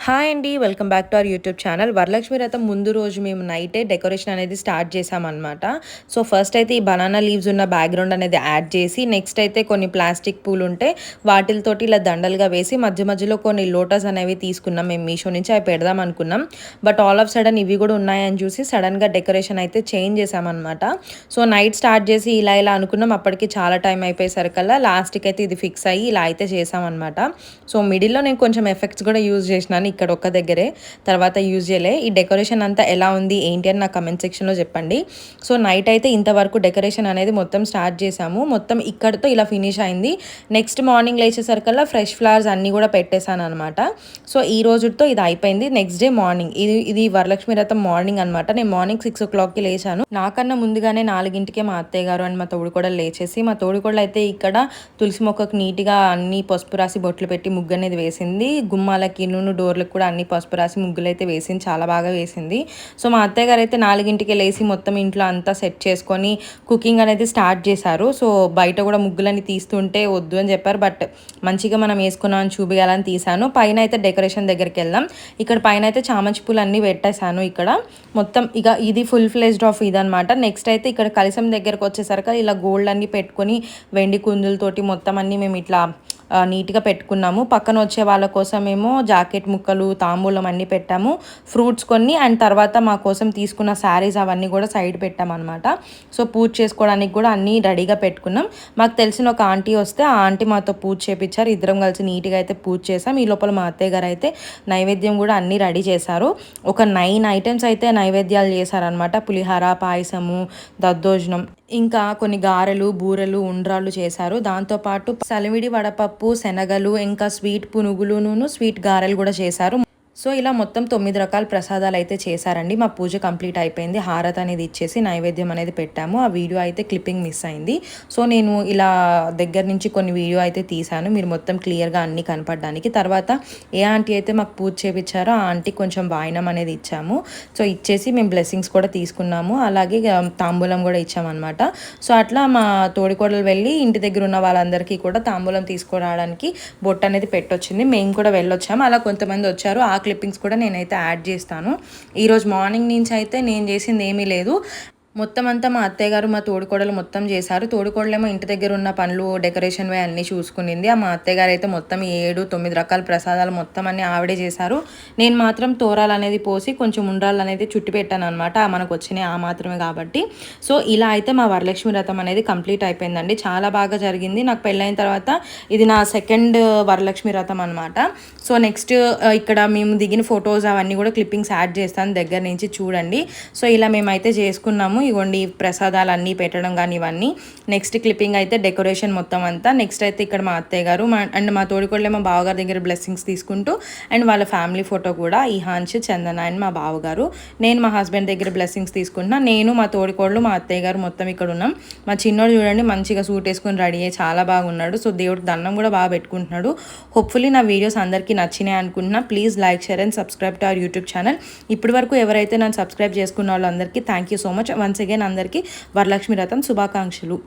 Hi అండి. Welcome back to our YouTube channel. Varalakshmi వ్రతం ముందు రోజు మేము నైటే డెకరేషన్ అనేది స్టార్ట్ చేశామన్నమాట. సో ఫస్ట్ అయితే ఈ బనానా లీవ్స్ ఉన్న బ్యాక్‌గ్రౌండ్ అనేది యాడ్ చేసి, నెక్స్ట్ అయితే కొన్ని ప్లాస్టిక్ పూలుంటే వాటిలతోటి ఇలా దండలుగా వేసి మధ్య మధ్యలో కొన్ని లోటస్ అనేవి తీసుకున్నాం మేము మీషో నుంచి. అవి పెడదాం అనుకున్నాం. బట్ ఆల్ ఆఫ్ సడన్ ఇవి కూడా ఉన్నాయని చూసి సడన్‌గా డెకరేషన్ అయితే చేంజ్ చేశామన్నమాట. సో నైట్ స్టార్ట్ చేసి ఇలా ఇలా అనుకున్నాం. అప్పటికి చాలా టైం అయిపోయేసరికల్లా లాస్ట్‌కి అయితే ఇది ఫిక్స్ అయ్యి ఇలా అయితే చేశామన్నమాట. సో మిడిల్‌లో నేను కొంచెం ఎఫెక్ట్స్ కూడా యూజ్ చేసినాను. ఇక్కడ ఒక్క దగ్గరే, తర్వాత యూజ్ చేయలే. ఈ డెకరేషన్ అంతా ఎలా ఉంది ఏంటి అని నా కమెంట్ సెక్షన్లో చెప్పండి. సో నైట్ అయితే ఇంతవరకు డెకరేషన్ అనేది మొత్తం స్టార్ట్ చేసాము. మొత్తం ఇక్కడితో ఇలా ఫినిష్ అయింది. నెక్స్ట్ మార్నింగ్ లేచేసరికల్లా ఫ్రెష్ ఫ్లవర్స్ అన్నీ కూడా పెట్టేశాను అనమాట. సో ఈ రోజుతో ఇది అయిపోయింది. నెక్స్ట్ డే మార్నింగ్ ఇది వరలక్ష్మి వ్రతం మార్నింగ్ అనమాట. నేను మార్నింగ్ 6 o'clockకి లేచాను. నాకన్నా ముందుగానే 4ంటికే మా అత్తయ్య గారు అండ్ మా తోడు కూడా లేచేసి, మా తోడు కూడా అయితే ఇక్కడ తులసి మొక్కకు నీట్గా అన్ని పసుపు రాసి బొట్లు పెట్టి ముగ్గు అనేది వేసింది. గుమ్మాలకి డోర్లకు కూడా అన్ని పసుపు రాసి ముగ్గులు అయితే వేసింది. చాలా బాగా వేసింది. సో మా అత్తయ్య గారు అయితే 4ంటికే లేచి మొత్తం ఇంట్లో అంతా సెట్ చేసుకొని కుకింగ్ అనేది స్టార్ట్ చేశారు. సో బయట కూడా ముగ్గులని తీస్తుంటే వద్దు అని చెప్పారు. బట్ మంచిగా మనం వేసుకున్నాం అని చూపించాలని తీసాను. పైన అయితే డెకరేషన్ దగ్గరికి వెళ్దాం. ఇక్కడ పైన అయితే చామంతి పూలు అన్నీ పెట్టేశాను. ఇక్కడ మొత్తం ఇక ఇది ఫుల్ ఫ్లెజ్డ్ ఆఫ్ ఇదనమాట. నెక్స్ట్ అయితే ఇక్కడ కలశం దగ్గరకు వచ్చేసరికి ఇలా గోల్డ్ అన్నీ పెట్టుకొని వెండి కుందులతోటి మొత్తం అన్నీ మేము ఇట్లా నీట్గా పెట్టుకున్నాము. పక్కన వచ్చే వాళ్ళ కోసమేమో జాకెట్ ముక్కలు, తాంబూలం అన్నీ పెట్టాము. ఫ్రూట్స్ కొన్ని అండ్ తర్వాత మా కోసం తీసుకున్న శారీస్ అవన్నీ కూడా సైడ్ పెట్టామన్నమాట. సో పూజ చేసుకోవడానికి కూడా అన్నీ రెడీగా పెట్టుకున్నాం. మాకు తెలిసిన ఒక ఆంటీ వస్తే ఆ ఆంటీ మాతో పూజ చేపించారు. ఇద్దరం కలిసి నీట్గా అయితే పూజ చేసాం. ఈ లోపల మా అత్తయ్య గారు అయితే నైవేద్యం కూడా అన్నీ రెడీ చేశారు. ఒక 9 ఐటమ్స్ అయితే నైవేద్యాలు చేశారనమాట. పులిహార, పాయసము, దద్దోజనం, ఇంకా కొన్ని గారెలు, బూరెలు, ఉండ్రాళ్ళు చేశారు. దాంతోపాటు సలివిడి వడపప్పు, శనగలు, ఇంకా స్వీట్ పునుగులును స్వీట్ గారెలు కూడా చేశారు. సో ఇలా మొత్తం 9 రకాల ప్రసాదాలు అయితే చేశారండి. మా పూజ కంప్లీట్ అయిపోయింది. హారతి అనేది ఇచ్చేసి నైవేద్యం అనేది పెట్టాము. ఆ వీడియో అయితే క్లిప్పింగ్ మిస్ అయింది. సో నేను ఇలా దగ్గర నుంచి కొన్ని వీడియో అయితే తీశాను, మీరు మొత్తం క్లియర్గా అన్నీ కనపడడానికి. తర్వాత ఏ ఆంటీ అయితే మాకు పూజ చేయించారో ఆ ఆంటీ కొంచెం వాయినం అనేది ఇచ్చాము. సో ఇచ్చేసి మేము బ్లెస్సింగ్స్ కూడా తీసుకున్నాము. అలాగే తాంబూలం కూడా ఇచ్చామన్నమాట. సో అట్లా మా తోడికోడలు వెళ్ళి ఇంటి దగ్గర ఉన్న వాళ్ళందరికీ కూడా తాంబూలం తీసుకురావడానికి బొట్టు అనేది పెట్టొచ్చింది. మేము కూడా వెళ్ళొచ్చాము. అలా కొంతమంది వచ్చారు. ఆ క్లిప్పింగ్స్ కూడా నేనైతే యాడ్ చేస్తాను. ఈరోజు మార్నింగ్ నుంచి అయితే నేను చేసింది ఏమీ లేదు. మొత్తం అంతా మా అత్తయ్య గారు, మా తోడికోడలు మొత్తం చేశారు. తోడికోడలేమో ఇంటి దగ్గర ఉన్న పనులు, డెకరేషన్వే అన్నీ చూసుకునింది. మా అత్తయ్య గారు అయితే మొత్తం 7-9 రకాల ప్రసాదాలు మొత్తం అన్నీ ఆవిడే చేశారు. నేను మాత్రం తోరాలు అనేది పోసి కొంచెం ఉండ్రాలు అనేది చుట్టి పెట్టాను అనమాట. మనకు వచ్చినాయి ఆ మాత్రమే కాబట్టి. సో ఇలా అయితే మా వరలక్ష్మి వ్రతం అనేది కంప్లీట్ అయిపోయిందండి. చాలా బాగా జరిగింది. నాకు పెళ్ళైన తర్వాత ఇది నా సెకండ్ వరలక్ష్మి వ్రతం అనమాట. సో నెక్స్ట్ ఇక్కడ మేము దిగిన ఫొటోస్ అవన్నీ కూడా క్లిప్పింగ్స్ యాడ్ చేస్తాను, దగ్గర నుంచి చూడండి. సో ఇలా మేమైతే చేసుకున్నాము. ఇవ్వండి ప్రసాదాలు అన్నీ పెట్టడం కానీ ఇవన్నీ. నెక్స్ట్ క్లిప్పింగ్ అయితే డెకరేషన్ మొత్తం అంతా. నెక్స్ట్ అయితే ఇక్కడ మా అత్తయ్య గారు అండ్ మా తోడికోడలే మా బావగారి దగ్గర బ్లెస్సింగ్స్ తీసుకుంటూ అండ్ వాళ్ళ ఫ్యామిలీ ఫోటో కూడా ఇహాన్ష్, చందన అండ్ మా బావగారు. నేను మా హస్బెండ్ దగ్గర బ్లెస్సింగ్స్ తీసుకుంటున్నా. నేను, మా తోడికోడలు, మా అత్తయ్య గారు మొత్తం ఇక్కడ ఉన్నాం. మా చిన్నోడు చూడండి మంచిగా సూట్ వేసుకొని రెడీ అయ్యి చాలా బాగున్నాడు. సో దేవుడికి దండం కూడా బాగా పెట్టుకుంటున్నాడు. హోప్ఫుల్లీ నా వీడియోస్ అందరికీ నచ్చినాయి అనుకుంటున్నా. Please like, share and subscribe to our YouTube channel. ఇప్పటి వరకు ఎవరైతే నన్ను సబ్స్క్రైబ్ చేసుకున్న వాళ్ళందరికీ thank you so much. Once again అందరికీ వరలక్ష్మి వ్రతం శుభాకాంక్షలు.